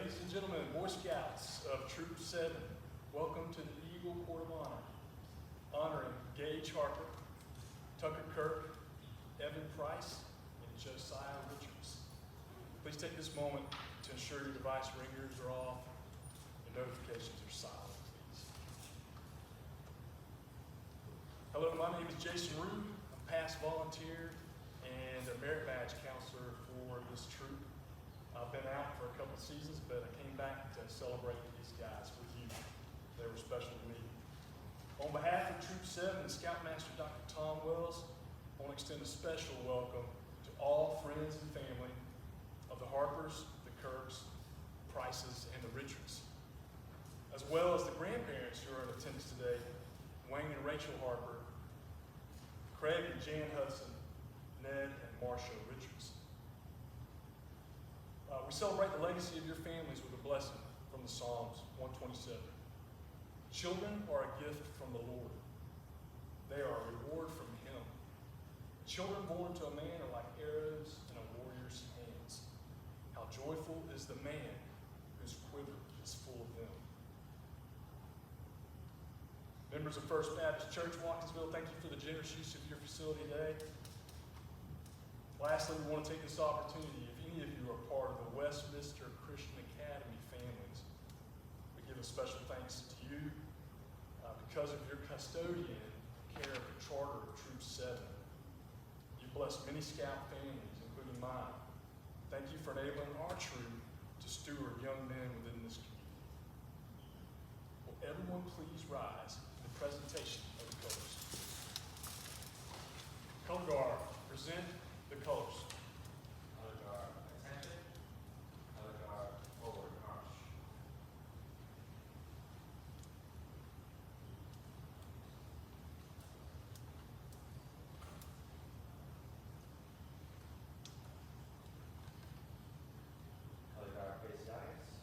Ladies and gentlemen, Boy Scouts of Troop 7, welcome to the Eagle Court of Honor, honoring Gage Harper, Tucker Kirk, Evan Price, and Josiah Richards. Please take this moment to ensure your device ringers are off and notifications are silent, please. Hello, my name is Jason Rue. I'm a past volunteer and a merit badge counselor for this troop. I've been out for a couple of seasons, but I came back to celebrate these guys with you. They were special to me. On behalf of Troop 7 and Scoutmaster Dr. Tom Wells, I want to extend a special welcome to all friends and family of the Harpers, the Kirks, Prices, and the Richards, as well as the grandparents who are in attendance today, Wayne and Rachel Harper, Craig and Jan Hudson, Ned and Marsha Richards. We celebrate the legacy of your families with a blessing from the Psalms 127. Children are a gift from the Lord. They are a reward from Him. Children born to a man are like arrows in a warrior's hands. How joyful is the man whose quiver is full of them. Members of First Baptist Church, Watkinsville, thank you for the generous use of your facility today. Lastly, we want to take this opportunity, if any of you are part of the Westminster Christian Academy families, we give a special thanks to you because of your custodian and care of the charter of Troop 7. You've blessed many Scout families, including mine. Thank you for enabling our troop to steward young men within this community. Will everyone please rise for the presentation of the colors? Color Guard, present the colors. Color Guard, attention. Color Guard, forward march. Color Guard, face the audience.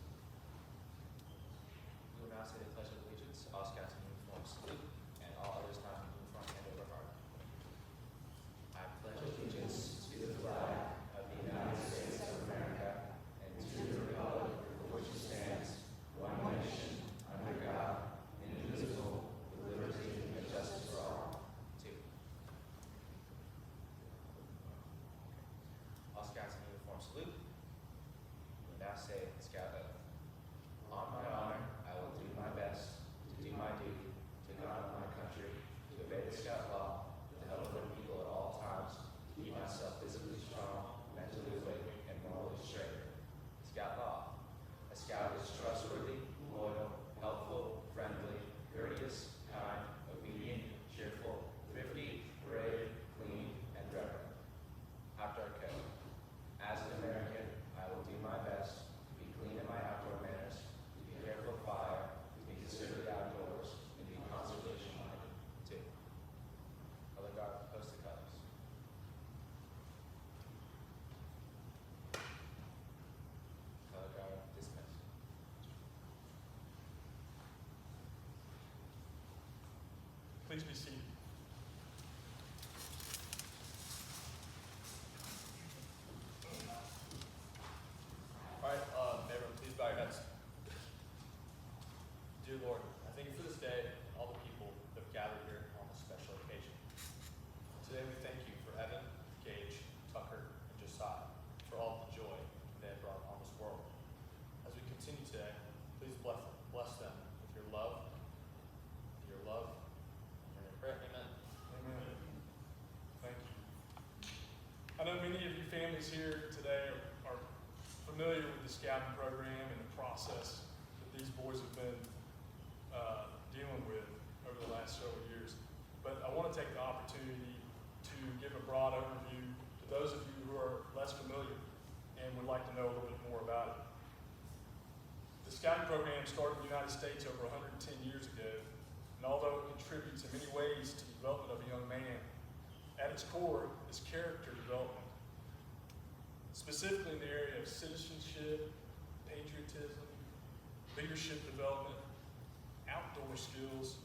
We will now say the Pledge of Allegiance, all Scouts in uniform salute, and all others not in uniform hand over heart. I pledge allegiance to the flag of the United States of America and to the republic for which it stands, one nation, under God, indivisible, with liberty and justice for all. Two. All Scouts in uniform salute. We now say Scout oath. On my honor, I will do my best to do my duty to God and my country, to obey the Scout law, to help other people at all times, to keep myself physically strong, mentally awake, and morally straight. Scout law. A Scout is trustworthy, loyal, helpful, friendly, courteous, kind, obedient, cheerful, thrifty, brave, clean, and reverent. Outdoor code. As an American, I will do my best to be clean in my outdoor manners, to be careful of fire, to be considerate outdoors, and be conservation-minded. 2. Color Guard, post the colors. Color Guard, dismissed. Please be seated. All right, everyone, please bow your heads. Dear Lord, I thank you for this day and all the people that have gathered here on this special occasion. Today we thank you for Evan, Gage, Tucker, and Josiah for all the joy they have brought on this world. As we continue today, please bless them with your love, and your prayer. Amen. Amen. Thank you. I know many of you families here today are familiar with the scouting program and the process that these boys have been dealing with over the last several years. But I want to take the opportunity to give a broad overview to those of you who are less familiar and would like to know a little bit more about it. The scouting program started in the United States over 110 years ago, and although it contributes in many ways to the development of a young man, at its core is character development, specifically in the area of citizenship, patriotism, leadership development, outdoor skills,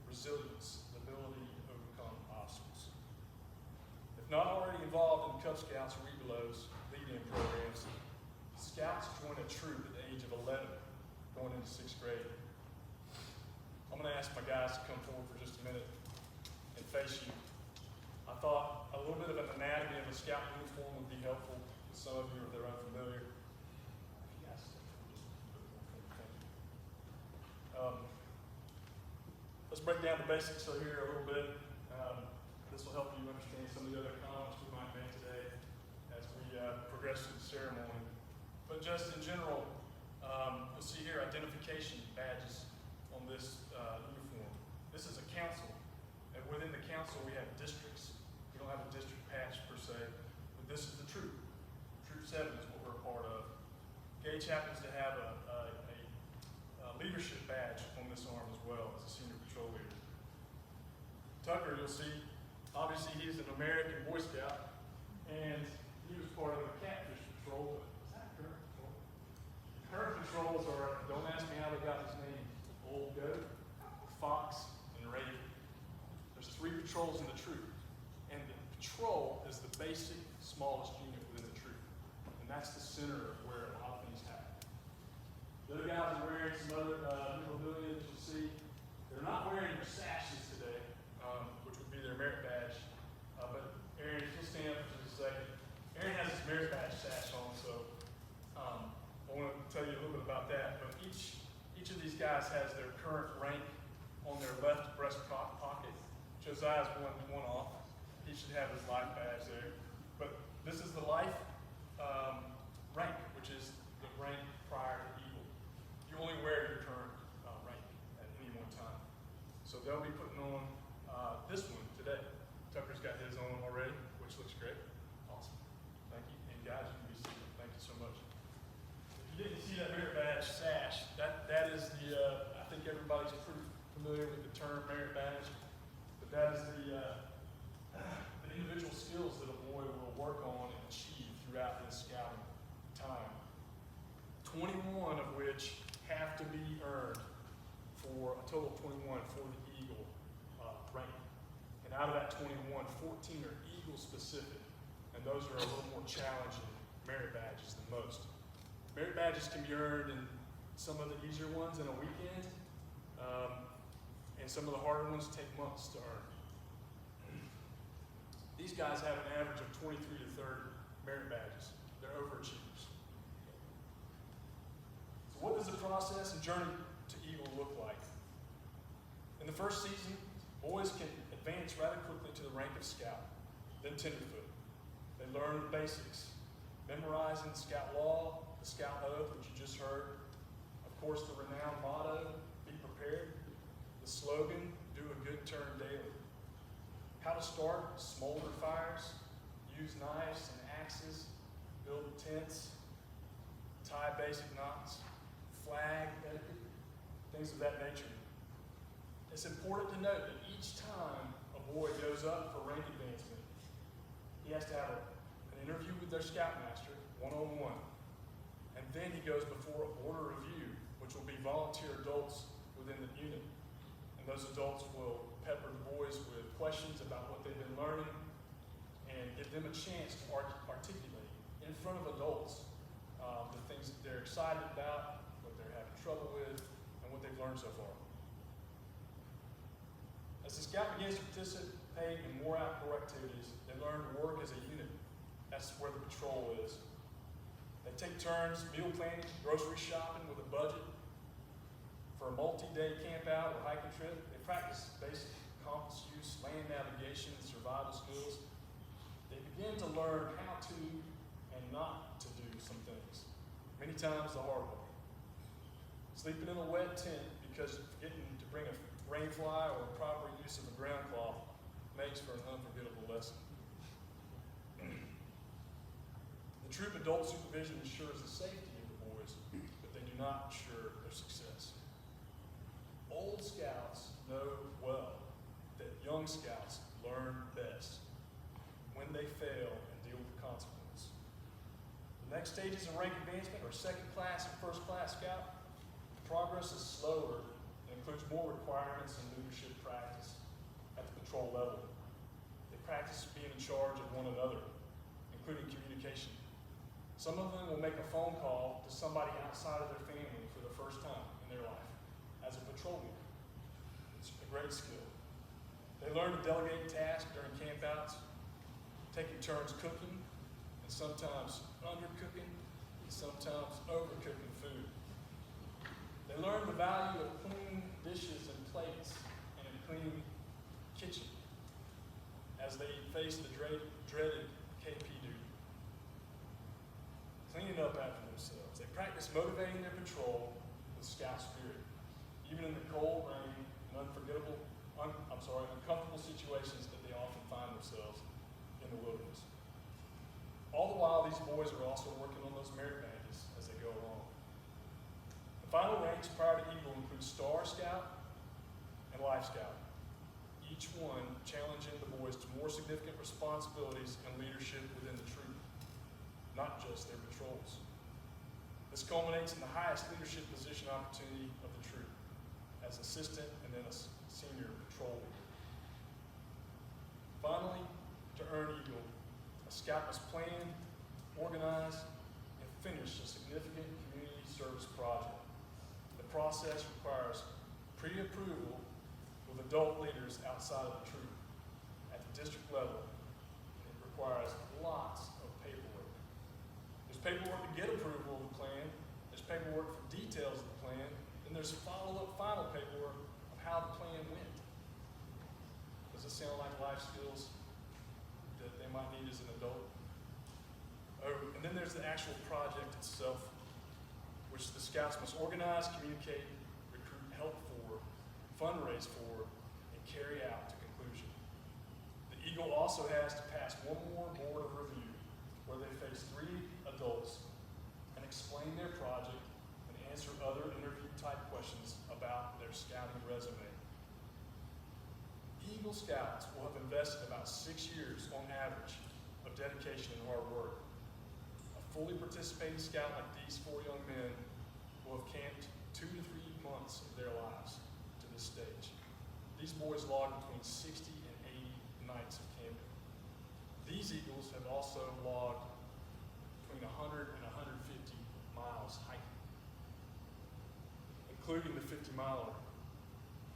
resilience, the ability to overcome obstacles. If not already involved in Cub Scouts or Eagles lead-in programs, Scouts join a troop at the age of 11, going into 6th grade. I'm going to ask my guys to come forward for just a minute and face you. I thought a little bit of an anatomy of a scout uniform would be helpful to some of you if they're unfamiliar. Yes. Let's break down the basics here a little bit. This will help you understand some of the other comments we might make today as we progress through the ceremony. But just in general, you'll see here identification badges on this uniform. This is a council, and within the council we have districts. We don't have a district patch per se, but this is the troop. Troop 7 is what we're a part of. Gage happens to have a leadership badge on this arm as well as a senior patrol leader. Tucker, you'll see, obviously he's an American Boy Scout, and he was part of the Catfish Patrol. Is that current patrol? Current patrols are, don't ask me how they got his name, Old Goat, Fox, and Raven. There's 3 patrols in the troop, and the patrol is the basic, smallest unit within the troop, and that's the center of where a lot of things happen. The other guys are wearing some other memorabilia that you'll see. They're not wearing their sashes today, which would be their merit badge. But Aaron, if you'll stand up for just a second. Aaron has his merit badge sash on, so I want to tell you a little bit about that. But each of these guys has their current rank on their left breast pocket. Josiah's one off. He should have his life badge there. But this is the life rank, which is the rank prior to Eagle. You only wear your current rank at any one time. So they'll be putting on this one today. Tucker's got his on already, which looks great. Awesome. Thank you. And guys, you can be seated. Thank you so much. If you didn't see that merit badge sash, that is the, I think everybody's pretty familiar with the term merit badge, but that is the individual skills that a boy will work on and achieve throughout his scouting time. 21 of which have to be earned for a total of 21 for the Eagle rank. And out of that 21, 14 are Eagle specific, and those are a little more challenging merit badges than most. Merit badges can be earned in some of the easier ones in a weekend, and some of the harder ones take months to earn. These guys have an average of 23 to 30 merit badges. They're overachievers. So what does the process and journey to Eagle look like? In the first season, boys can advance rather quickly to the rank of scout, then tenderfoot. They learn the basics, memorizing the scout law, the scout oath, which you just heard. Of course, the renowned motto, be prepared. The slogan, do a good turn daily. How to start smolder fires, use knives and axes, build tents, tie basic knots, flag etiquette, things of that nature. It's important to note that each time a boy goes up for rank advancement, he has to have an interview with their scoutmaster, one-on-one. And then he goes before a board review, which will be volunteer adults within the unit. And those adults will pepper the boys with questions about what they've been learning and give them a chance to articulate in front of adults the things that they're excited about, what they're having trouble with, and what they've learned so far. As the scout begins to participate in more outdoor activities, they learn to work as a unit. That's where the patrol is. They take turns meal planning, grocery shopping with a budget. For a multi-day camp out or hiking trip, they practice basic compass use, land navigation, and survival skills. They begin to learn how to and not to do some things, many times the hard way. Sleeping in a wet tent because forgetting to bring a rain fly or proper use of a ground cloth makes for an unforgettable lesson. The troop adult supervision ensures the safety of the boys, but they do not ensure their success. Old scouts know well that young scouts learn best when they fail and deal with the consequence. The next stages of rank advancement are second class and first class scout. Progress is slower and includes more requirements and leadership practice at the patrol level. They practice being in charge of one another, including communication, Some of them will make a phone call to somebody outside of their family for the first time in their life as a patrol leader. It's a great skill. They learn to delegate tasks during campouts, taking turns cooking, and sometimes undercooking, and sometimes overcooking food. They learn the value of clean dishes and plates and a clean kitchen as they face the dreaded KP duty. Cleaning up after themselves. They practice motivating their patrol with scout spirit, even in the cold rain and uncomfortable situations that they often find themselves in the wilderness. All the while, these boys are also working on those merit badges as they go along. The final ranks prior to Eagle include Star Scout and Life Scout, each one challenging the boys to more significant responsibilities and leadership within the troop, not just their patrols. This culminates in the highest leadership position opportunity of the troop, as assistant and then a senior patrol leader. Finally, to earn Eagle, a scout must plan, organize, and finish a significant community service project. The process requires pre-approval with adult leaders outside of the troop. At the district level, it requires lots of paperwork. There's paperwork to get approval of the plan, there's paperwork for details of the plan, and there's follow-up final paperwork of how the plan went. Does it sound like life skills that they might need as an adult? Oh, and then there's the actual project itself, which the scouts must organize, communicate, recruit help for, fundraise for, and carry out to conclusion. The Eagle also has to pass one more board of review where they face 3 adults and explain their project and answer other interview type questions about their scouting resume. Eagle Scouts will have invested about 6 years on average of dedication and hard work. A fully participating scout like these 4 young men will have camped 2 to 3 months of their lives to this stage. These boys logged between 60 and 80 nights of camping. These Eagles have also logged between 100 and 150 miles hiking, including the 50-miler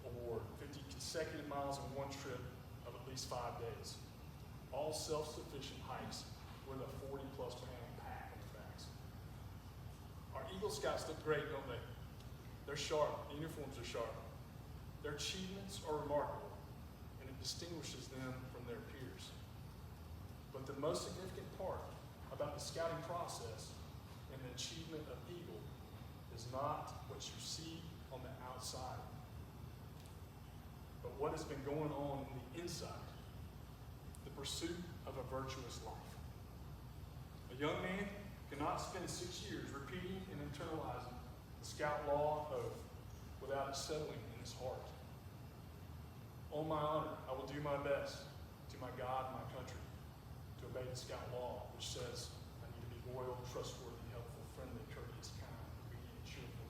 award, 50 consecutive miles in one trip of at least 5 days. All self-sufficient hikes with a 40-plus pound pack on their backs. Our Eagle Scouts look great, don't they? They're sharp, the uniforms are sharp. Their achievements are remarkable, and it distinguishes them from their peers. But the most significant part about the scouting process and the achievement of Eagle is not what you see on the outside, but what has been going on in the inside, the pursuit of a virtuous life. A young man cannot spend 6 years repeating and internalizing the scout law oath without it settling in his heart. On my honor, I will do my best to my God and my country to obey the scout law, which says I need to be loyal, trustworthy, helpful, friendly, courteous, kind, obedient, cheerful,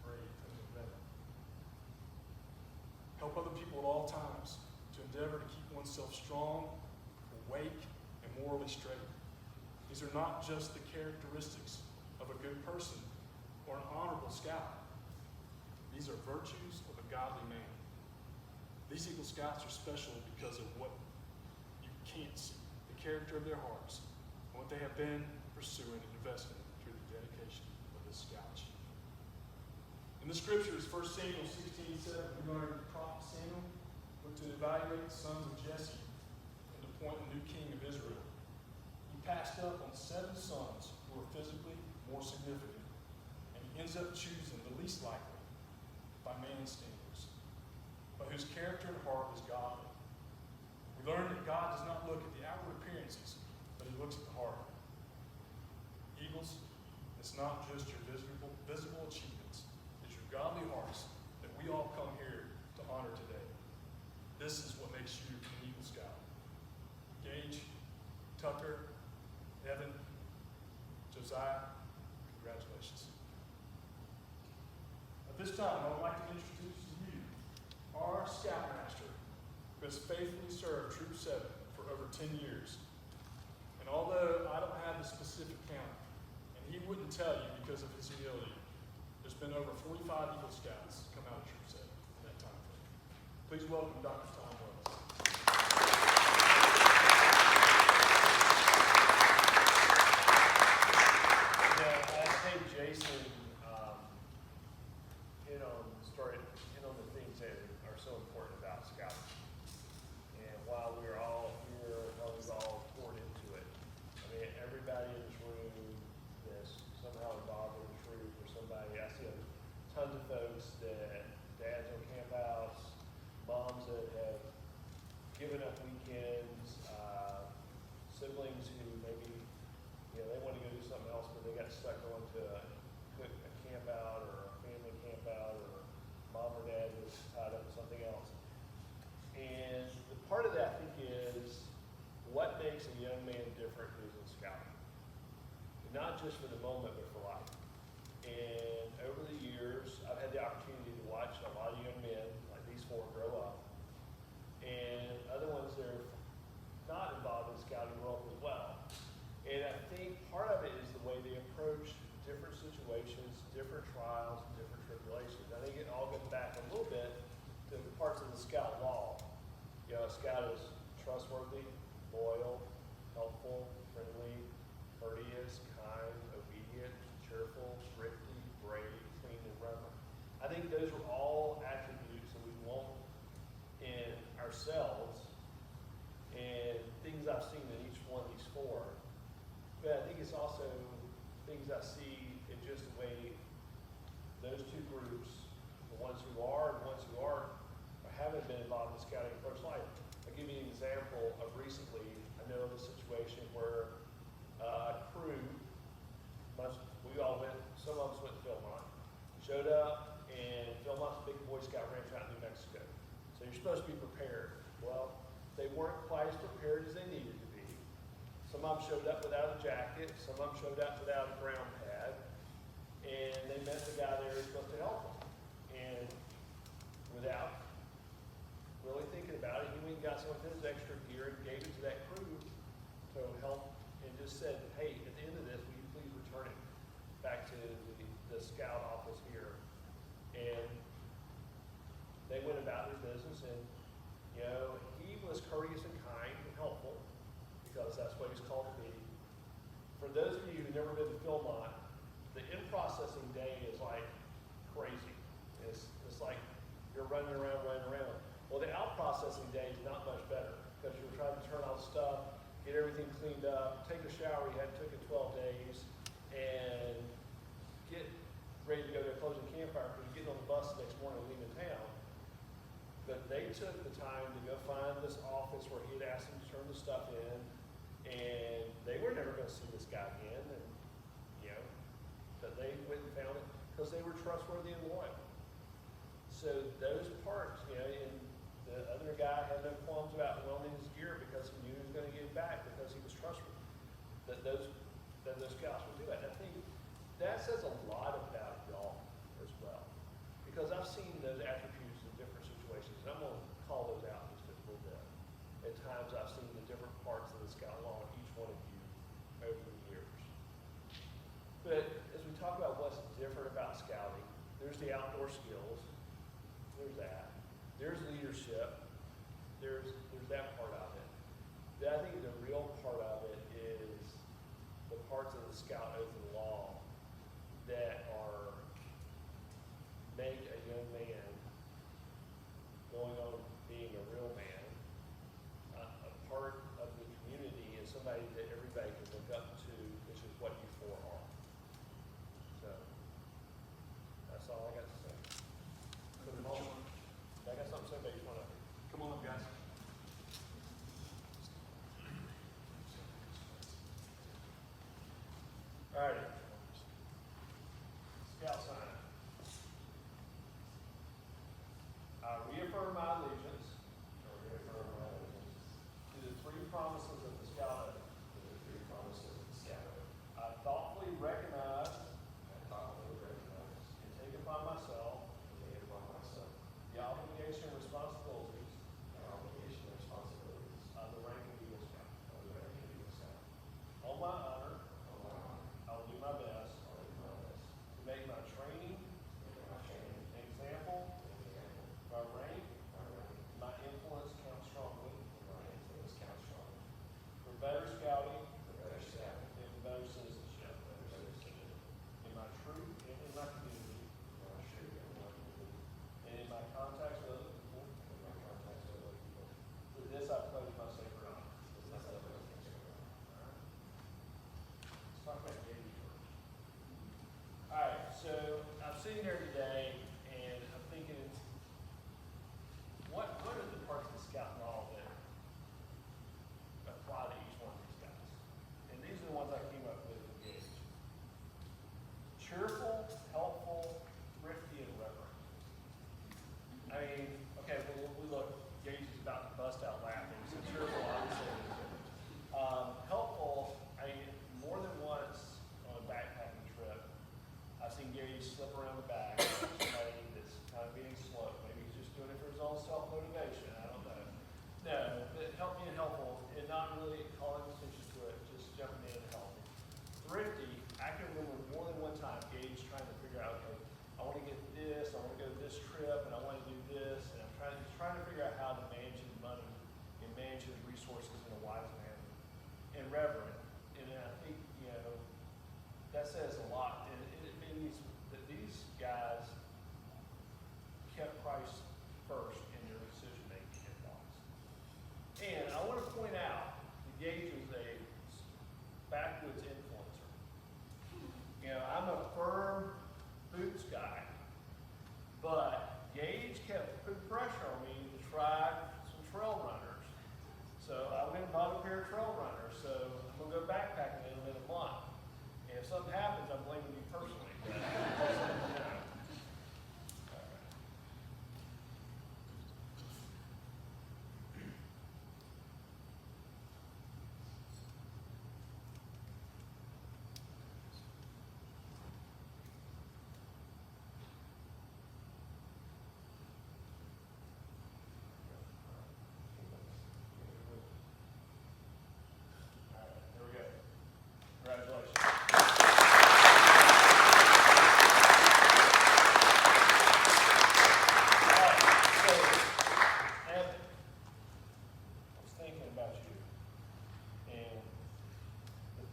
brave, and veteran. Help other people at all times to endeavor to keep oneself strong, awake, and morally straight. These are not just the characteristics of a good person or an honorable scout. These are virtues of a godly man. These Eagle Scouts are special because of what you can't see, the character of their hearts, and what they have been pursuing and investing through the dedication of this scout chief. In the scriptures, 1 Samuel 16:7, we learn the prophet Samuel went to evaluate the sons of Jesse and to appoint a new king of Israel. He passed up on 7 sons who were physically more significant, and he ends up choosing the least likely by man's standards, but whose character and heart is godly. We learn that God does not look at the outward appearances, but he looks at the heart. Eagles, it's not just your visible achievements, it's your godly hearts that we all come here to honor today. This is what makes you an Eagle Scout. Gage, Tucker, Evan, Josiah, congratulations. At this time, I would like to introduce to you our Scoutmaster, who has faithfully served Troop 7 for over 10 years. And although I don't have the specific count, wouldn't tell you because of his humility. There's been over 45 Eagle Scouts come out of Troop 7 in that time frame. Please welcome Dr. Tom Wells. Yeah, I think Jason hit on the things that are so important about scouting. And while we're all here, while we've all poured into it, I mean, everybody in this room that's somehow involved in the troop or somebody, I see tons of folks that dads on campouts, moms that have given up weekends, siblings who maybe, they want to go do something else, but they got stuck going to a camp out or a family camp out, or mom or dad was tied up with something else. And the part of that, I think, is what makes a young man different who's in scouting. Not just for the moment, but for life. And over the years, I've had the opportunity to watch a lot of young men, like these four, grow up. And other ones that are not involved in the scouting world as well. And I think part of it is the way they approach different situations, different trials, and different tribulations. I think it all goes back a little bit to the parts of the scout law. A scout is trustworthy, loyal, helpful, friendly, courteous, kind, obedient, cheerful, thrifty, brave, clean, and reverent. I think those are all attributes that we want in ourselves, and things I've seen in each one of these four. But I think it's also things I see in just the way those two groups, the ones who are and the ones who aren't, or haven't been involved in scouting approach life. I'll give you an example of recently. I know of a situation where a crew, we all went, some of us went to Philmont, showed up, and Philmont's a big Boy Scout ranch out in New Mexico. So you're supposed to be prepared. Well, they weren't quite as prepared as they needed to be. Some of them showed up without a jacket, some of them showed up without a ground pad, and they met the guy there who's supposed to help them. And without really thinking about it, he went and got some of his extra gear and gave it to that crew to help, and just said, hey, at the end of this, will you please return it back to the scout office here? And they went about their business, and he was courteous and kind and helpful, because that's what he's called to be. For those of you who've never been to Philmont, the in-processing day is like crazy. It's like you're running around. Well, the out-processing day is not much better, because you're trying to turn on stuff, get everything cleaned up, take a shower you hadn't took in 12 days, and get ready to go to a closing campfire because you're getting on the bus the next morning and leaving town. But they took the time to go find this office where he had asked them to turn the stuff in, and they were never going to see this guy again. And but they went and found it because they were trustworthy and loyal. So those parts, and the other guy had no qualms about welding his gear because he knew he was going to get it back because he was trustworthy. That those scouts would do that. And I think that says a lot about y'all as well, because I've seen those attributes in different situations, and I'm going to call those out just a little bit. At times I've seen the different parts of the scout law in each one of you over the years. But as we talk about what's different about scouting, there's the outdoor skills, there's that, there's leadership, there's that part of it. But I think the real part of it is the parts of the scout oath and law that make a young man going on being a real man, a part of the community, and somebody that everybody can look up to, which is what you four are. So that's all I got to say. I got something to say, but you want to? Come on up, guys. All right. Scout sign. I reaffirm my allegiance. To the three promises of the Scout Oath. I thoughtfully recognize and take upon myself the obligation and responsibilities of the rank of Eagle Scout. On my honor, I will do my best sitting there today and I'm thinking, what are the parts of the scout law that apply to each one of these guys? And these are the ones I came up with in Gage. Cheerful, helpful, thrifty, and reverent. I mean, okay, well, we look, Gage is about to bust out laughing, so cheerful, obviously. Helpful, I mean, more than once on a backpacking trip, I've seen Gage slip around the back of somebody that's kind of being slow. Maybe he's just doing it for his own self-motivation, I don't know. No, but being helpful and not really calling attention to it, just jumping in and helping. Thrifty, I can remember more than one time Gage trying to figure out, okay, I want to get this, I want to go to this trip, and I want to do this, and he's trying to figure out how to manage his money and manage his resources in a wise manner. And reverent, and I think, you know, that says a lot, and it means that these guys kept Christ first in their decision-making and thoughts. And I want to point out that Gage was a backwoods influencer. You know, I'm a firm boots guy, but Gage kept putting pressure on me to try some trail runners. So I went and bought a pair of trail runners, so I'm going to go backpacking in them in a month. And if something happens, I'm blaming you personally. But, you know. All right, here we go. Congratulations.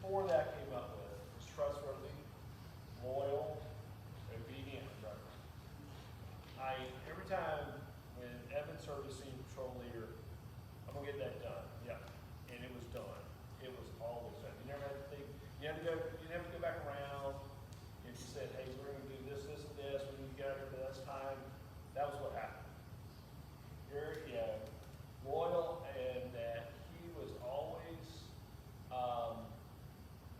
Before that came up with was trustworthy, loyal, obedient, and reverent. Every time when Evan served as senior patrol leader, I'm gonna get that done. Yeah, and it was done. It was always done. You never had to think. You never go back around. If you said, "Hey, we're gonna do this, this, and this. We need to get out here by this time," that was what happened. Very loyal, and that he was always.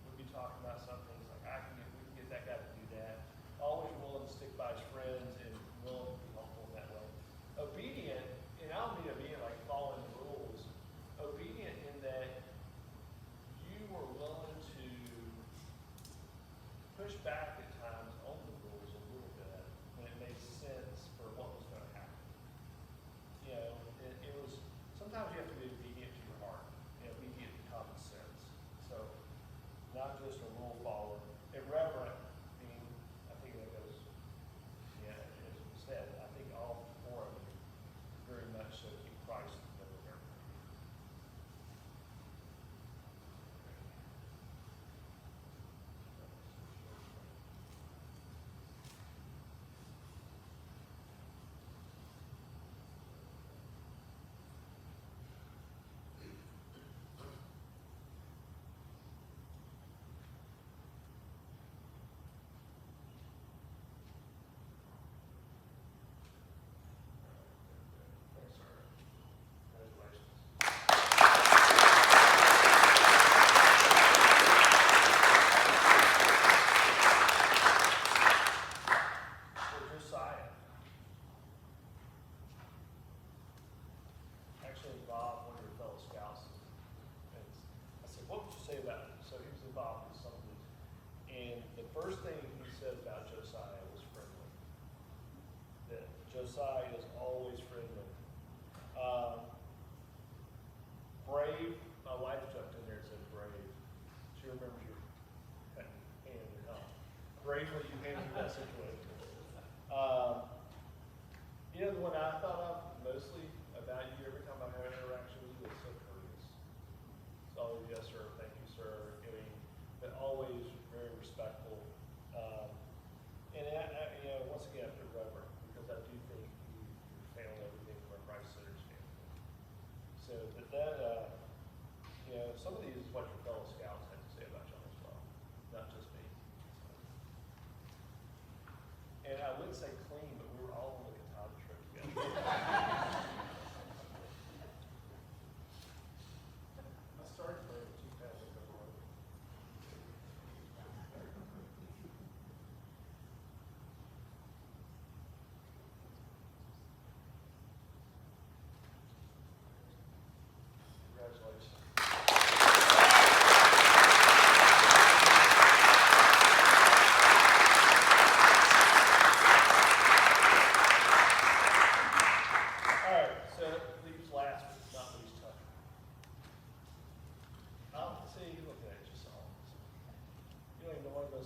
We'd be talking about something, it's like, we can get that guy to do that. Always willing to stick by his friends and willing to be helpful in that way. Obedient, and I don't mean obedient like following the rules. Obedient in that you were willing to push back at times on the rules a little bit when it made sense for what was going to happen. You know, it was, sometimes you have to be obedient to your heart, obedient to common sense. So, not just a rule follower. Irreverent, I think that goes, as we said, I think all four of you very much so keep Christ in the center. Thanks, sir. Congratulations. For Josiah. Actually, Bob, one of your fellow scouts, I said, "What would you say about him?" So he was involved in some of these. And the first thing he said about Josiah was friendly. That Josiah is always friendly. Brave, my wife jumped in there and said brave. She remembers your hand and help. Bravely you handled that situation. The one I thought of mostly about you every time I have an interaction with you is so courteous. It's always, "Yes, sir, thank you, sir," but always very respectful. And once again, I put reverent because I do think you handle everything from a Christ-centered standpoint. So, but some of these is what your fellow scouts had to say about y'all as well, not just me.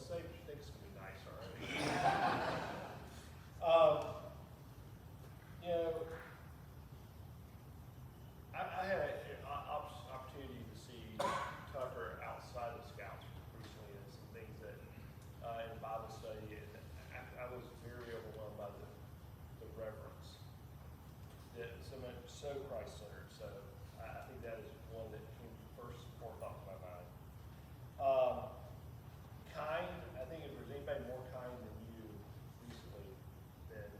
say, but you think it's gonna be nice already. You know, I had an opportunity to see Tucker outside of Scouts recently and some things that, in Bible study, and I was very overwhelmed by the reverence that so Christ-centered. So I think that is one that came first and foremost to my mind. Kind, I think if there's anybody more kind than you recently, then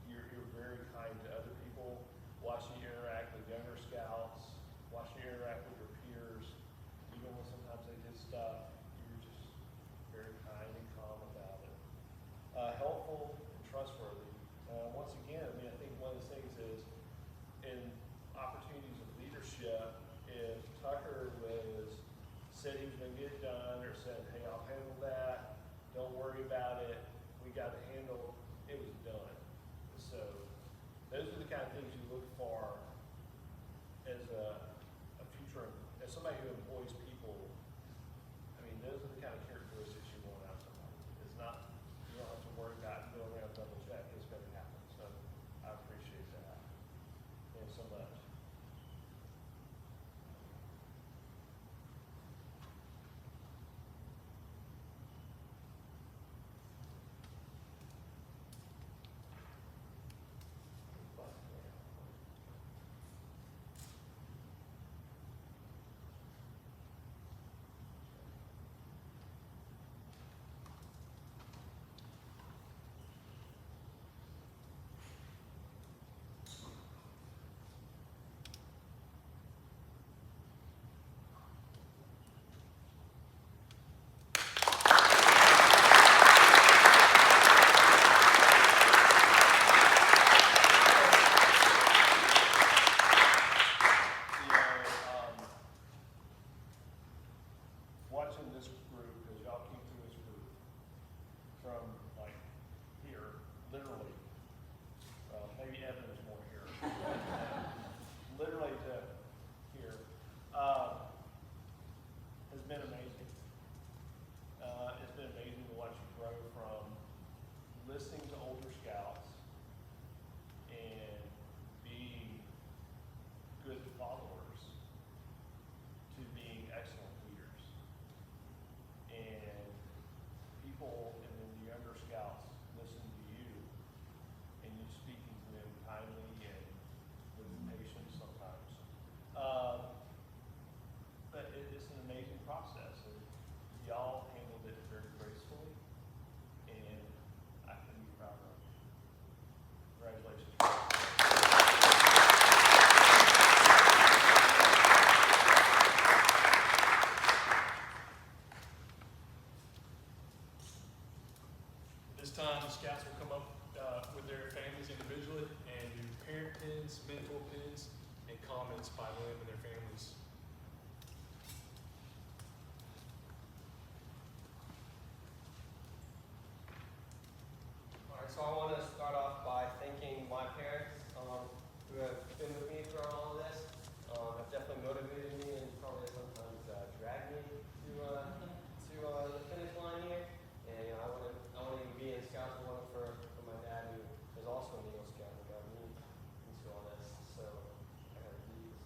you're very kind to other people. Watching you interact with younger scouts, watching you interact with your peers, even when sometimes they did stuff, you're just very kind and calm about it. Helpful and trustworthy. Once again, I mean, I think one of the things is in opportunities of leadership, if Tucker said he was gonna get it done, or said, hey, I'll handle that, don't worry about it, we got it handled, it was done. So those are the kind of things you look for as a future, as somebody who employs people. I mean, those are the kind of characteristics you want out of somebody. It's not, you don't have to worry about going around double check, it's gonna happen. So I appreciate that. Thanks so much. Watching this group, because y'all came through this group from like here, literally, maybe Evan is more here, literally to here, has been amazing. It's been amazing to watch you grow from listening to older scouts and being good followers to being excellent leaders. And people, and then the younger scouts listen to you, and you speaking to them kindly and with patience sometimes. But it's an amazing process, and y'all handled it very gracefully, and I couldn't be prouder of you. Congratulations. This time, the scouts will come up with their families individually and do parent pins, mentor pins, and comments by them and their families. All right, so I want to start off by thanking my parents who have been with me throughout all of this. Have definitely motivated me and probably sometimes dragged me to the finish line here. And you know, I want to be in Scouts. I want it for my dad, who is also an Eagle Scout, who got me into all this. So I got these.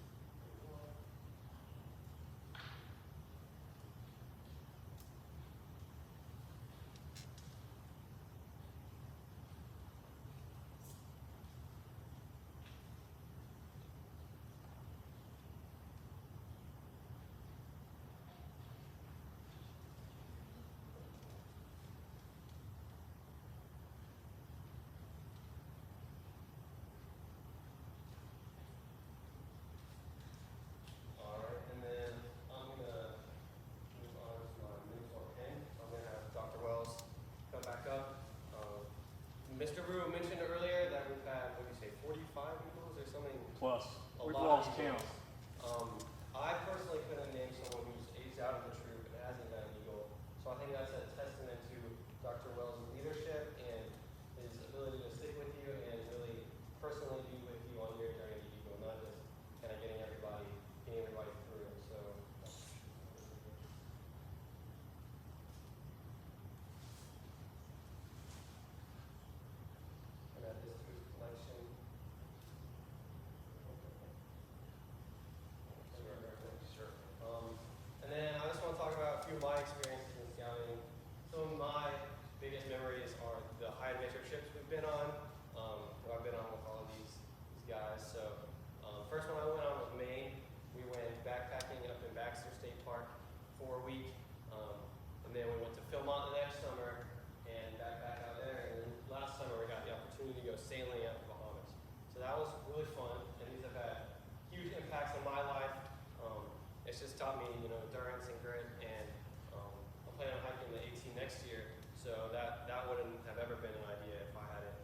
it's just taught me, you know, endurance and grit, and I'm planning on hiking the 18 next year, so that wouldn't have ever been an idea if I hadn't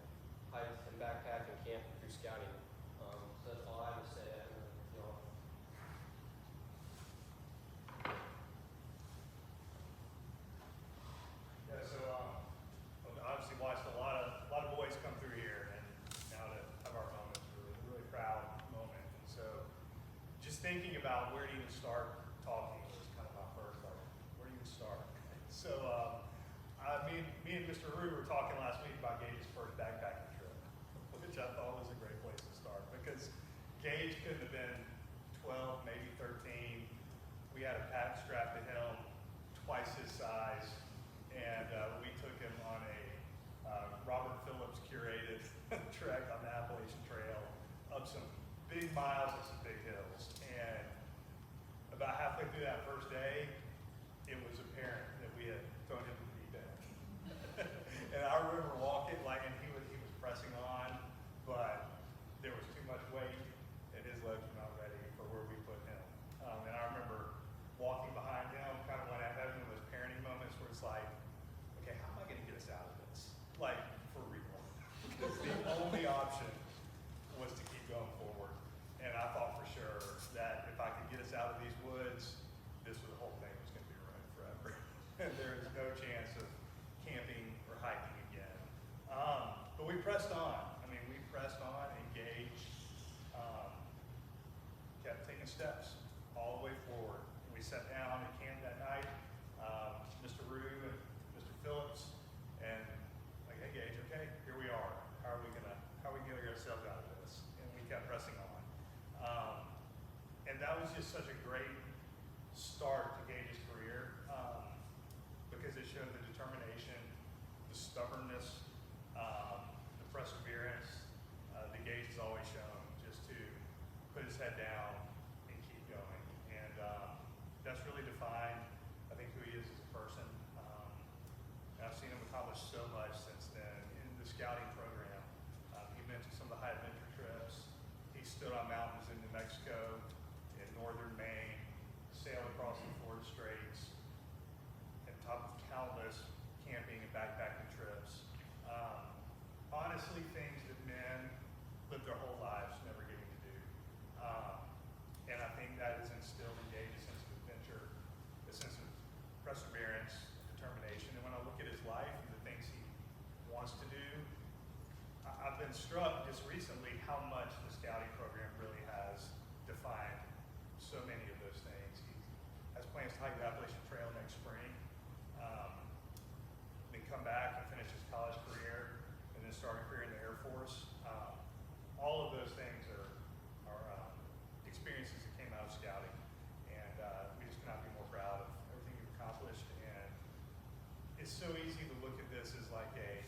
hiked and backpacked and camped through scouting. So that's all I have to say. I don't know if y'all. Yeah, so I've obviously watched a lot of boys come through here, and now to have our moment is really, really proud moment. And so, just thinking about where to even start talking was kind of my first, like, where do you even start? So, me and Mr. Rue were talking last week about Gage's first backpacking trip, which I thought was a great place to start because Gage couldn't have been 12, maybe 13. We had a pack strapped to him twice his size, and we took him on a Robert Phillips curated trek on the Appalachian Trail up some big miles and some big hills. And about halfway through that first day, it was apparent that we had thrown him to the deep end. And I remember walking, and he was pressing on, but there was too much weight, and his legs were not ready for where we put him. And I remember walking behind him, kind of when I had one of those parenting moments where it's like, okay, how am I going to get us out of this? Like, for real. Because the only option was to keep going forward. And I thought for sure that if I could get us out of these woods, the whole thing was going to be ruined forever. And there is no chance of camping or hiking again. But we pressed on. I mean, we pressed on, engaged, kept taking steps all the way forward. We sat down and camped that night, Mr. Rue and Mr. Phillips, and like, hey Gage, okay, here we are. How are we gonna get ourselves out of this? And we kept pressing on. And that was just such a great start to Gage's career because it showed the determination, the stubbornness, the perseverance that Gage has always shown, just to put his head down and keep going. And that's really defined, I think, who he is as a person. And I've seen him accomplish so much since then in the scouting program. He mentioned some of the high adventure trips. He stood on mountains in New Mexico, in northern Maine, sailed across the Florida Straits, and top of countless camping and backpacking trips. Honestly, things that men live their whole lives never getting to do. And I think that has instilled in Gage a sense of adventure, a sense of perseverance, determination. And when I look at his life and the things he wants to do, I've been struck just recently how much the scouting program really has defined so many of those things. He has plans to hike the Appalachian Trail next spring, then come back and finish his college career, and then start a career in the Air Force. All of those things are experiences that came out of scouting, and we just cannot be more proud of everything you've accomplished. And it's so easy to look at this as like a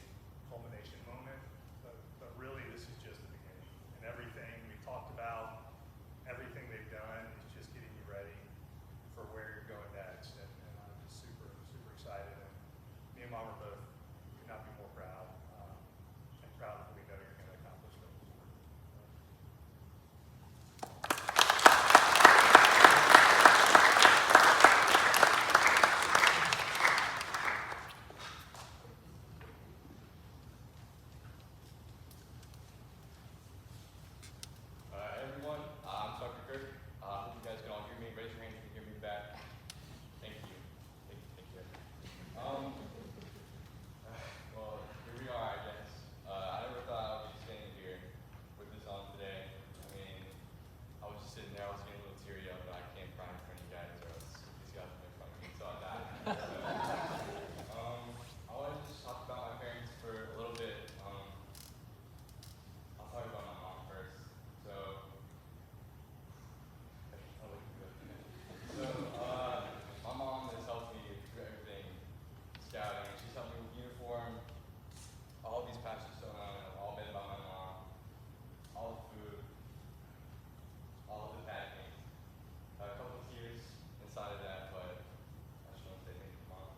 culmination moment, but really this is just the beginning. And everything we talked about, everything they've done is just getting you ready for where you're going next. And I'm just super, super excited. And me and Mom are both could not be more proud, and proud of what we know you're going to accomplish going forward. Everyone, I'm Tucker Kirk. Hope you guys can all hear me. Raise your hand if you can hear me back. Thank you. Thank you. Well, here we are, I guess. I never thought I would be standing here with this on today. I mean, I was just sitting there, I was getting a little teary up, but I can't cry in front of you guys, or else these guys will make fun of me, so I died. I wanted to just talk about my parents for a little bit. I'll talk about my mom first. My mom has helped me through everything scouting. She's helped me with uniform. All of these patches sewn on have all been by my mom. All the food, all of the packing. A couple of tears inside of that, but I just want to say thank you, Mom.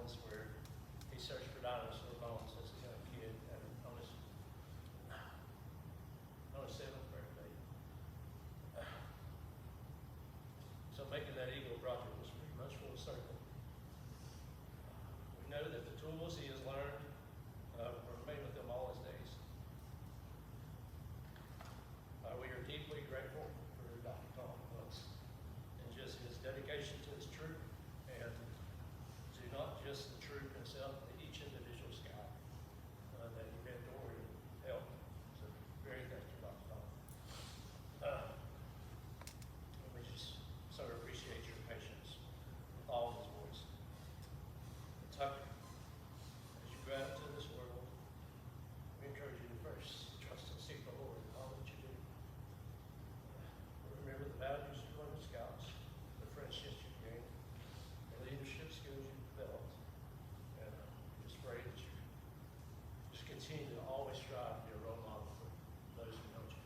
Orleans where he searched for dinosaur bones as a young kid and on his 7th birthday. So making that Eagle project was pretty much full circle. We know that the tools he has learned remain with him all his days. We are deeply grateful for Dr. Tom Woods and just his dedication to his troop and to not just the troop himself, but each individual scout that he mentored and helped. So very thankful, Dr. Tom. And we just so appreciate your patience with all of his boys. Tucker, as you go out into this world, we encourage you to first trust and seek the Lord in all that you do. Remember the values you learned as scouts, the friendships you gained, the leadership skills you developed, and just pray that you just continue to always strive to be a role model for those who know you.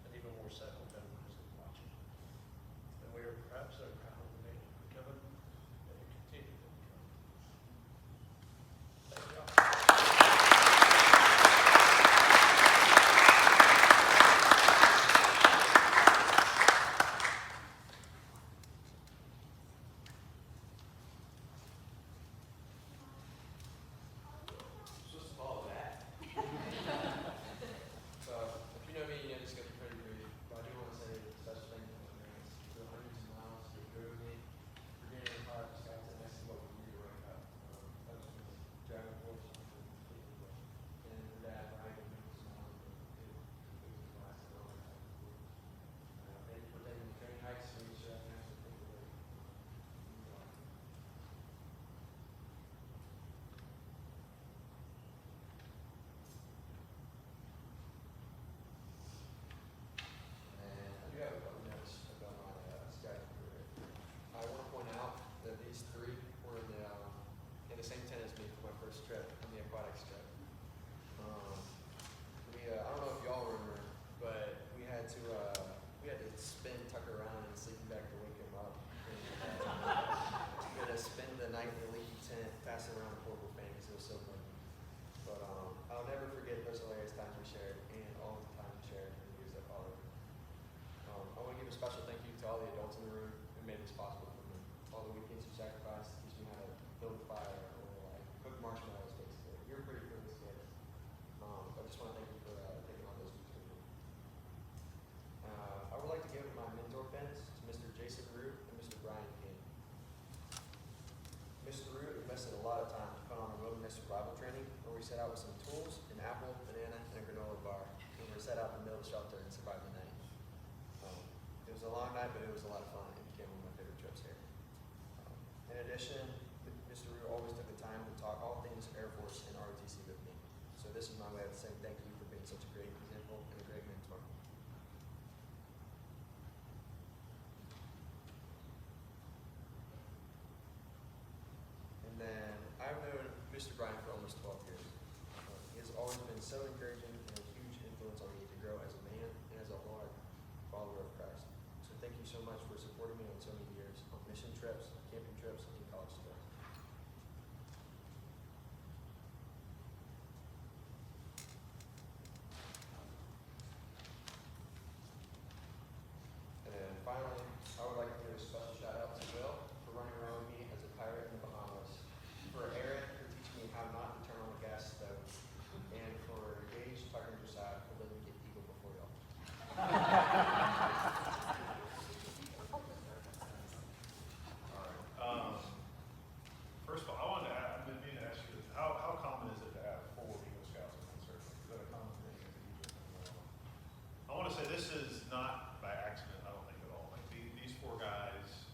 And even more so, when those that watch you. And we are perhaps so proud of the man you've become and you continue to become. Thank you all. Supposed to follow that. So, if you know me, you know this is gonna be pretty brief, but I do want to say a special thank you to my parents. The hundreds of miles they drove me for getting in the car with scouts, and that's what we need to work out. That was me driving a horse on the completely way. And her dad, Brian, was smiling, it was the last and all that time. Thank you for taking me training hikes and make sure I can actually take away. And I do have a couple notes about my scouting career. I want to point out that these three were in the same tent as me for my first trip on the aquatics trip. I don't know if y'all remember, but we had to spin Tucker around in the sleeping bag to wake him up. We had to spend the night in the leaky tent, passing around the portable fan because it was so funny. But I'll never forget those hilarious times we shared and all of the time we shared in the years that followed. I want to give a special thank you to all the adults in the room who made this possible for me. All the weekends you sacrificed to teach me how to build a fire or like cook marshmallows, basically. You're pretty fearless kids. I just want to thank you for taking on those weeks with me. I would like to give my mentor pins to Mr. Jason Root and Mr. Brian King. Mr. Root invested a lot of time to put on a wilderness survival training where we set out with some tools, an apple, banana, and a granola bar. And we were set out in the middle of the shelter and survived the night. It was a long night, but it was a lot of fun. It became one of my favorite trips here. In addition, Mr. Root always took the time to talk all things Air Force and ROTC with me. So this is my way of saying thank you for being such a great example and a great mentor. And then I've known Mr. Brian for almost 12 years. He has always been so encouraging and a huge influence on me to grow as a man and as a Lord follower of Christ. So thank you so much for supporting me on so many years on mission trips, camping trips, and college trips. And then finally, I would like to give a special shout out to Will for running around with me as a pirate in the Bahamas, for Aaron for teaching me how not to turn on the gas stove, and for Gage, Tucker, and Josiah for letting me get Eagle before y'all. First of all, I wanted to ask, I've been meaning to ask you, how common is it to have 4 Eagle Scouts in one circle? Is that a common thing? I want to say this is not by accident, I don't think at all. Like these 4 guys,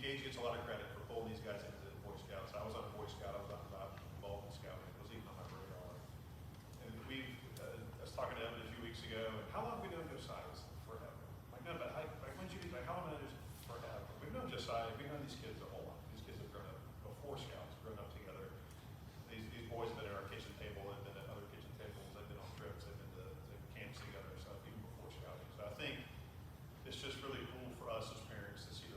Gage gets a lot of credit for pulling these guys into the Boy Scouts. I was on a Boy Scout, I was not involved in scouting, it was even on my radar. And I was talking to Evan a few weeks ago, and how long have we known Josiah? Forever. Like, no, but when did you, like, how long have we known this? Forever. We've known Josiah, we've known these kids a whole lot. These kids have grown up before Scouts, grown up together. These boys have been at our kitchen table, they've been at other kitchen tables, they've been on trips, they've been to camps together and stuff, even before Scouting. So I think it's just really cool for us as parents to see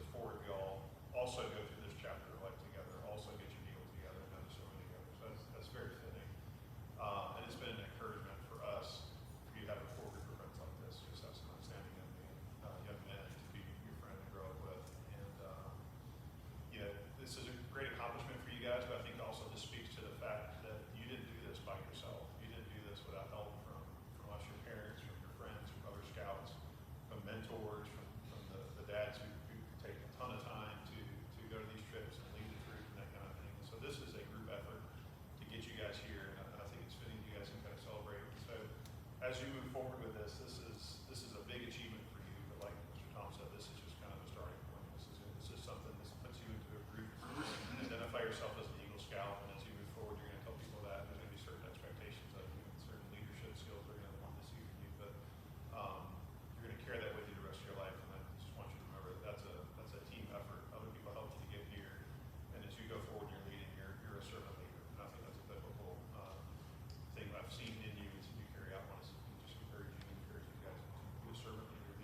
as you move forward with this, this is a big achievement for you, but like Mr. Tom said, this is just kind of a starting point. This is something that puts you into a group. Identify yourself as an Eagle Scout, and as you move forward, you're gonna tell people that there's gonna be certain expectations of you, and certain leadership skills they're gonna want to see from you, but, you're gonna carry that with you the rest of your life, and I just want you to remember that that's a team effort. Other people helped you to get here, and as you go forward, you're leading, you're a servant leader, and I think that's a biblical, thing I've seen in you, and you carry out. I want to just encourage you and encourage you guys to be a servant leader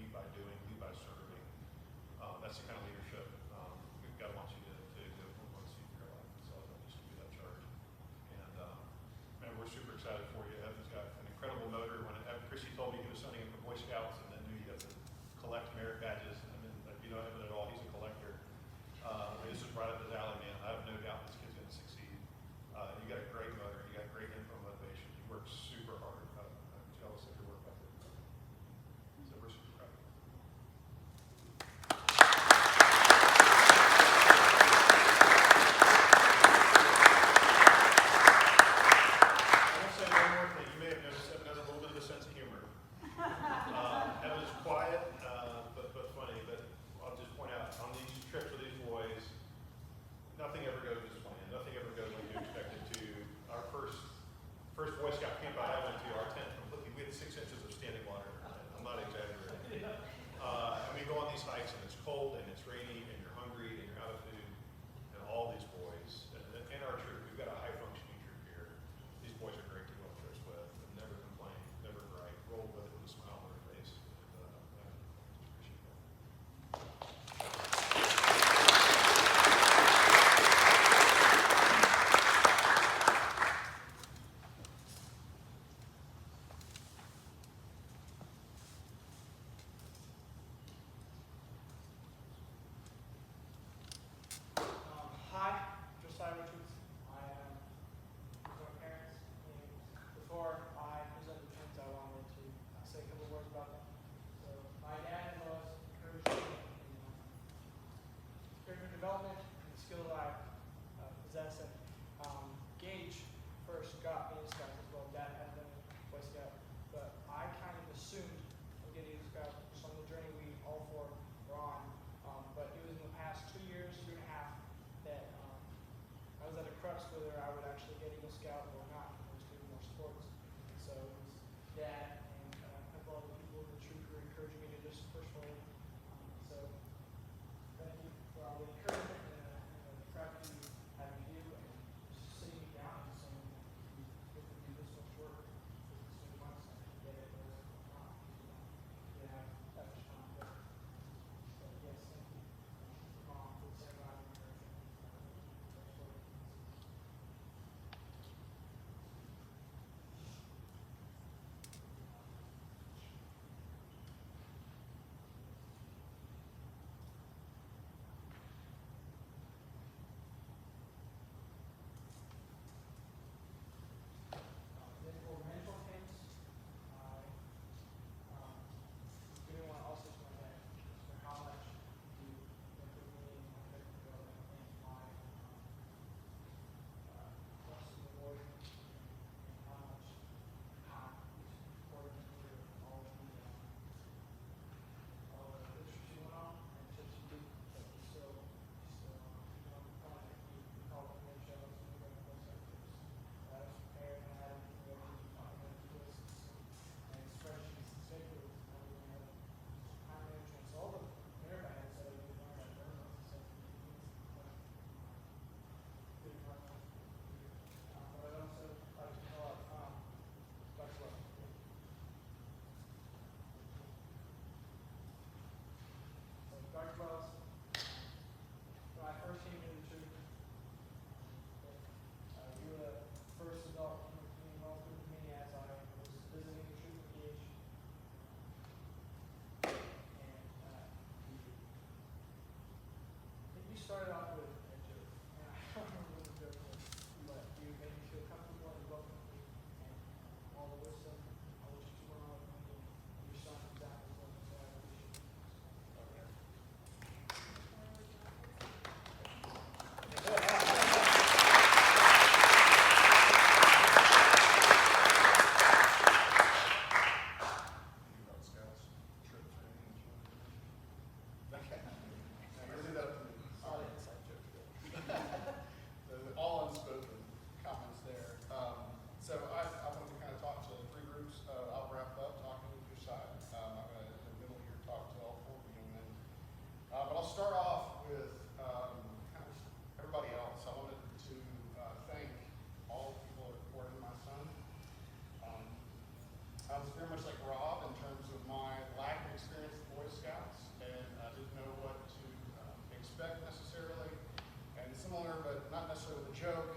so with a joke,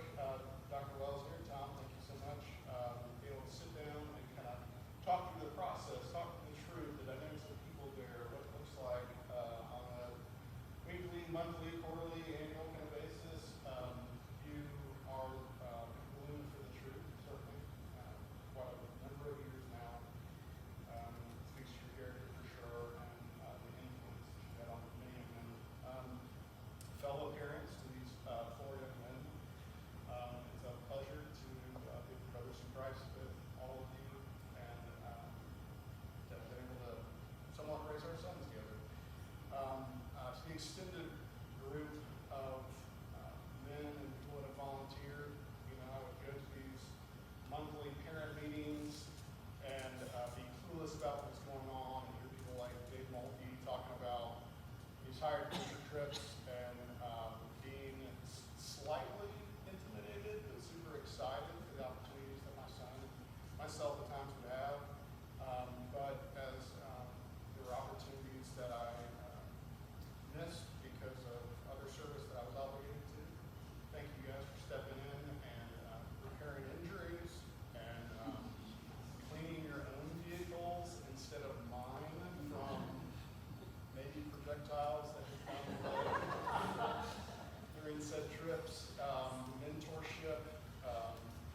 Dr. Wells here, Tom, thank you so much. Be able to sit down and kind of talk through the process, talk through the truth that I know some people there, what it looks like on a weekly, monthly, quarterly, annual kind of basis. You are in for the truth, certainly. Quite a number of years now. Speaks to your character for sure, and the influence that you had on many of them. Fellow parents to these four young men, it's a pleasure to be brothers in Christ with all of you, and to have been able to somewhat raise our sons together. To the extended group of men and people that have volunteered, you know, I would go to these monthly parent meetings and be clueless about what's going on, and hear people like Dave Mulkey talking about these hired teacher trips and being slightly intimidated but super excited for the opportunities that my son and myself at times would have. But as there were opportunities that I missed because of other service that I was obligated to, thank you guys for stepping in and repairing injuries and cleaning your own vehicles instead of mine from maybe projectiles that have come during said trips, mentorship,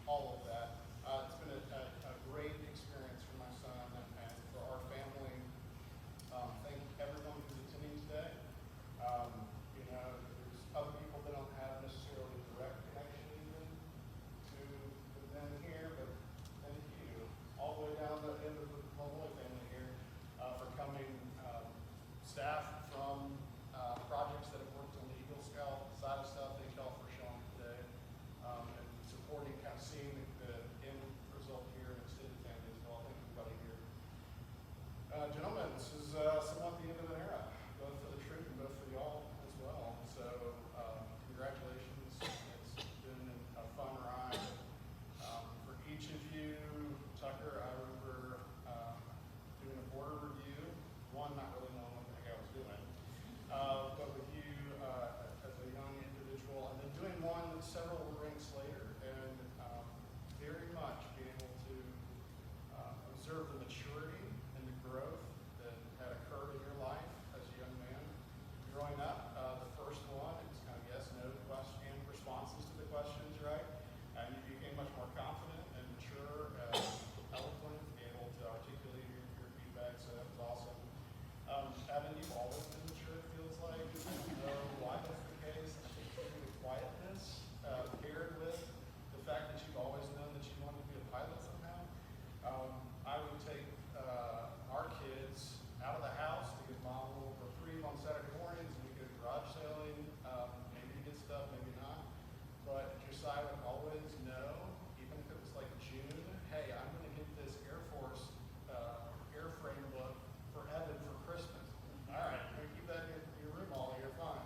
all of that. It's been a great experience for my son and for our family. Thank everyone who's attending today. You know, there's other people that don't have necessarily direct connection even to the men here, but thank you all the way down the end of the Malloy family here for coming. Staff from projects that have worked on the Eagle Scout side of stuff, thank y'all for showing today and supporting, kind of seeing the end result here and extended family as well. Thank everybody here. Gentlemen, this is somewhat the end of an era, both for the troop and both for y'all as well. So congratulations. It's been a fun ride. For each of you, Tucker, I remember doing a border review, one not really knowing what the heck I was doing, but with you as a young individual, and then doing one several ranks later, and very much being able to observe the maturity and the growth that had occurred in your life as a young man. Growing up, the first one, it's kind of yes, no question, responses to the questions, right? And you became much more confident and mature, eloquent, able to articulate your feedback, so that was awesome. Evan, you've always been mature, it feels like. I don't know why that's the case. I think maybe the quietness paired with the fact that you've always known that you wanted to be a pilot somehow. I would take our kids out of the house because mom will reprieve on Saturday mornings and we go garage sailing. Maybe you get stuff, maybe not. But Josiah would always know, even if it was like June, hey, I'm going to get this Air Force airframe book for Evan for Christmas. All right, we're going to keep that in your room all year, fine.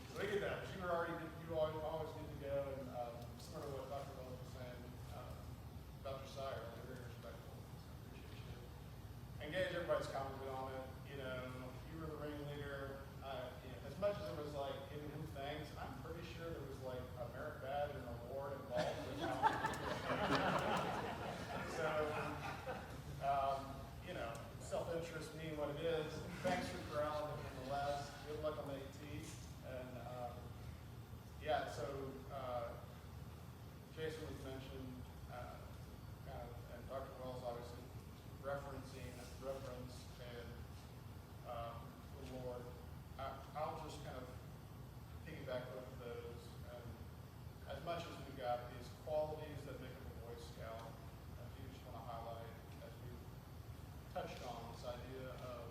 So we get that. But you were already, you always need to go, and similar to what Dr. Wells was saying about Josiah, really very respectful. So I appreciate you. Engage, everybody's commented on it. You know, you were the ringleader. You know, as much as it was like giving him thanks, I'm pretty sure there was like a merit badge and an award involved with how so, you know, self-interest being what it is. Thanks for corralling it nonetheless. Good luck on the AT. And yeah, so Jason was mentioned, and Dr. Wells obviously referencing reverence and the Lord. I'll just kind of piggyback off of those. And as much as we got these qualities that make up a Boy Scout, I do just want to highlight, as we touched on, this idea of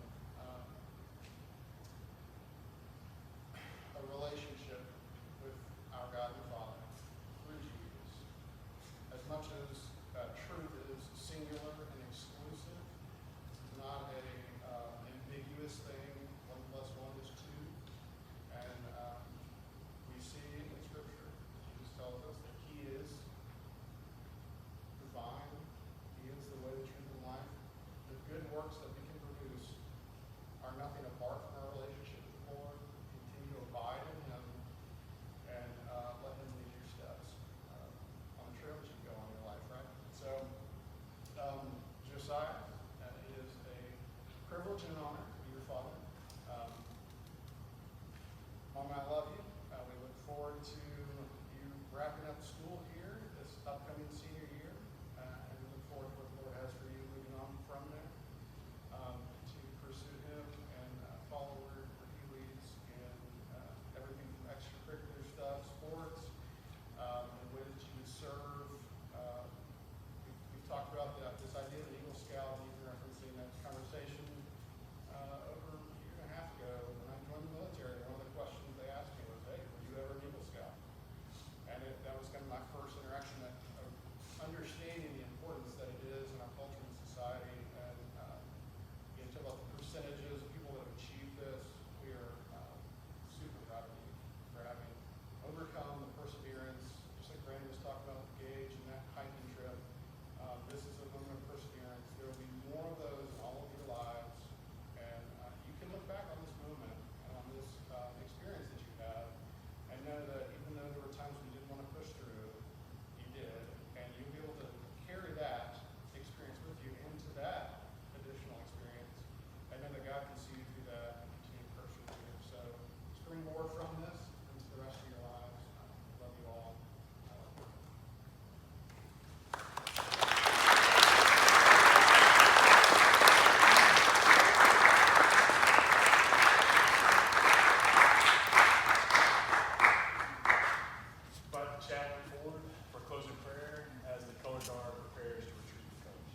privilege and an honor to be your father. Mama, I love you. We look forward to you wrapping up school here this upcoming senior year, and we look forward to what the Lord has for you moving on from there, to pursue Him and follow where He leads in everything from extracurricular stuff, sports, and the way that you would serve. We've talked about this idea of the Eagle Scout, and even referencing that conversation over a year and a half ago when I joined the military. One of the questions they asked me was, "Hey, were you ever an Eagle Scout?" And that was kind of my first interaction of understanding the importance that it is in our culture and society. And you know, talk about the percentages of people that have achieved this. We are super proud of you for having overcome the perseverance, just like Brandon was talking about with Gage and that hiking trip. This is a moment of perseverance. There will be more of those in all of your lives, and you can look back on this moment and on this experience that you have, and know that even though there were times when you didn't want to push through, you did, and you'll be able to carry that experience with you into that additional experience, and know that God can see you through that and continue to persevere. So just bring more from this into the rest of your lives. Love you all. Invite the chaplain forward for closing prayer as the color guard prepares to retrieve the coach.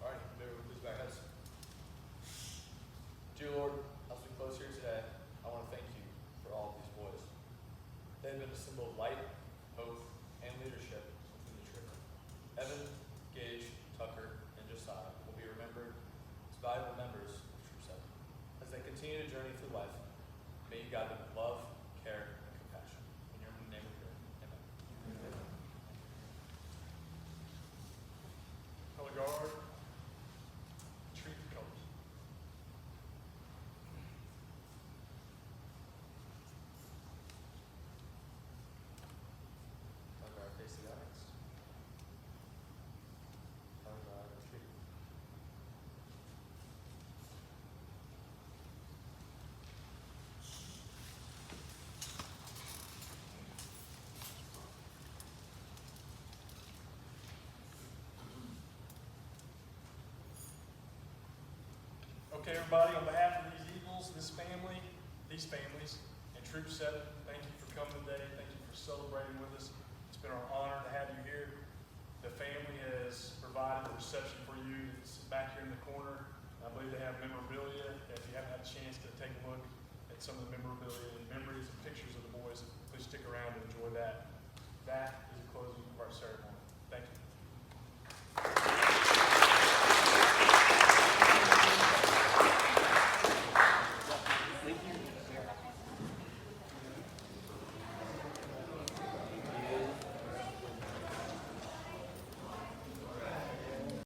All right, everyone, please bow your heads. Dear Lord, as we close here today, I want to thank you for all of these boys. They've been a symbol of light, hope, and leadership within the troop. Evan, Gage, Tucker, and Josiah will be remembered as valuable members of Troop 7. As they continue to journey through life, may you guide them with love, care, and compassion. In your name we pray. Amen. Color guard, retrieve the colors. Color guard, face the audience. Color guard, retreat. Okay, everybody, on behalf of these Eagles, this family, these families, and Troop 7, thank you for coming today. Thank you for celebrating with us. It's been our honor to have you here. The family has provided the reception for you. It's back here in the corner. I believe they have memorabilia. If you haven't had a chance to take a look at some of the memorabilia and memories and pictures of the boys, please stick around and enjoy that. That is the closing of our ceremony.